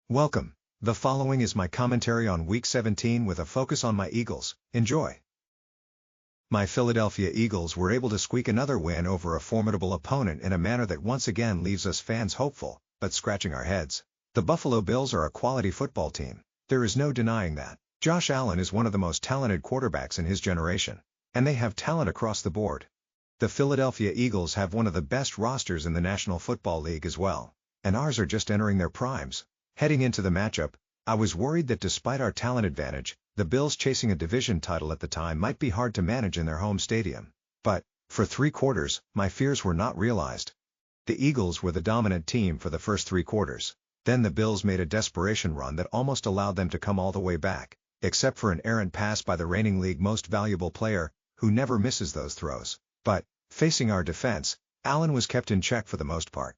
Welcome. The following is my commentary on Week 17 with a focus on my Eagles. Enjoy. My Philadelphia Eagles were able to squeak another win over a formidable opponent in a manner that once again leaves us fans hopeful, but scratching our heads. The Buffalo Bills are a quality football team. There is no denying that. Josh Allen is one of the most talented quarterbacks in his generation, and they have talent across the board. The Philadelphia Eagles have one of the best rosters in the National Football League as well, and ours are just entering their primes. Heading into the matchup, I was worried that despite our talent advantage, the Bills chasing a division title at the time might be hard to manage in their home stadium. But, for 3 quarters, my fears were not realized. The Eagles were the dominant team for the first 3 quarters. Then the Bills made a desperation run that almost allowed them to come all the way back, except for an errant pass by the reigning league most valuable player, who never misses those throws. But, facing our defense, Allen was kept in check for the most part.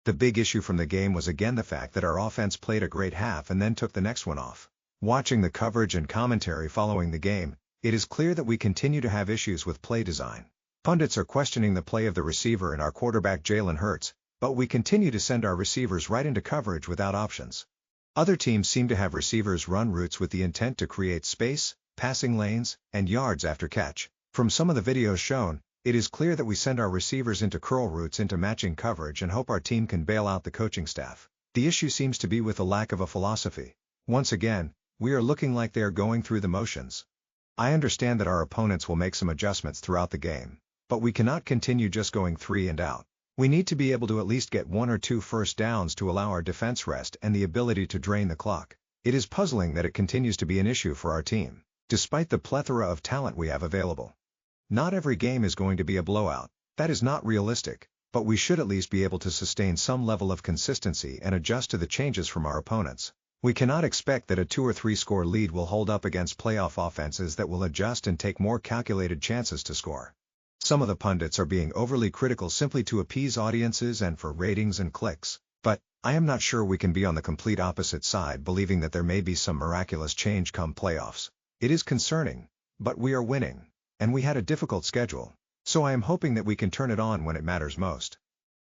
The big issue from the game was again the fact that our offense played a great half and then took the next one off. Watching the coverage and commentary following the game, it is clear that we continue to have issues with play design. Pundits are questioning the play of the receiver and our quarterback Jalen Hurts, but we continue to send our receivers right into coverage without options. Other teams seem to have receivers run routes with the intent to create space, passing lanes, and yards after catch. From some of the videos shown, it is clear that we send our receivers into curl routes into matching coverage and hope our team can bail out the coaching staff. The issue seems to be with the lack of a philosophy. Once again, we are looking like they are going through the motions. I understand that our opponents will make some adjustments throughout the game, but we cannot continue just going 3 and out. We need to be able to at least get 1 or 2 first downs to allow our defense rest and the ability to drain the clock. It is puzzling that it continues to be an issue for our team, despite the plethora of talent we have available. Not every game is going to be a blowout. That is not realistic, but we should at least be able to sustain some level of consistency and adjust to the changes from our opponents. We cannot expect that a 2 or 3 score lead will hold up against playoff offenses that will adjust and take more calculated chances to score. Some of the pundits are being overly critical simply to appease audiences and for ratings and clicks, but I am not sure we can be on the complete opposite side believing that there may be some miraculous change come playoffs. It is concerning, but we are winning. And we had a difficult schedule, so I am hoping that we can turn it on when it matters most.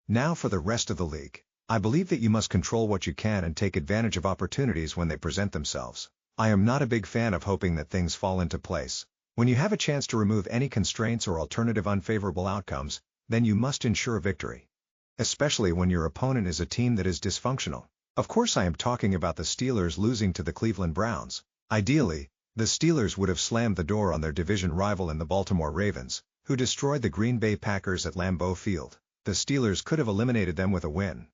Now for the rest of the league. I believe that you must control what you can and take advantage of opportunities when they present themselves. I am not a big fan of hoping that things fall into place. When you have a chance to remove any constraints or alternative unfavorable outcomes, then you must ensure victory. Especially when your opponent is a team that is dysfunctional. Of course I am talking about the Steelers losing to the Cleveland Browns. Ideally, the Steelers would have slammed the door on their division rival in the Baltimore Ravens, who destroyed the Green Bay Packers at Lambeau Field. The Steelers could have eliminated them with a win.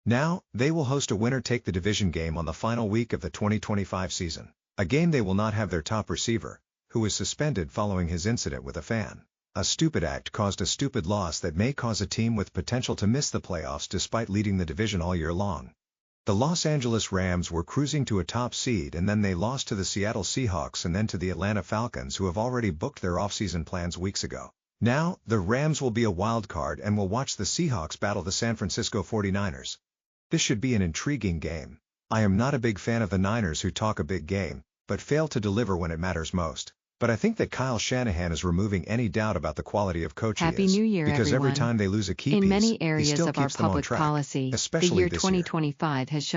Now, they will host a winner-take-the division game on the final week of the 2025 season. A game they will not have their top receiver, who is suspended following his incident with a fan. A stupid act caused a stupid loss that may cause a team with potential to miss the playoffs despite leading the division all year long. The Los Angeles Rams were cruising to a top seed and then they lost to the Seattle Seahawks and then to the Atlanta Falcons who have already booked their offseason plans weeks ago. Now, the Rams will be a wild card and will watch the Seahawks battle the San Francisco 49ers. This should be an intriguing game. I am not a big fan of the Niners who talk a big game, but fail to deliver when it matters most. But I think that Kyle Shanahan is removing any doubt about the quality of coach he is. Happy New Year, because everyone. every time they lose a key In piece, many he areas still of our keeps them on public track, policy, the especially year this 2025 has shown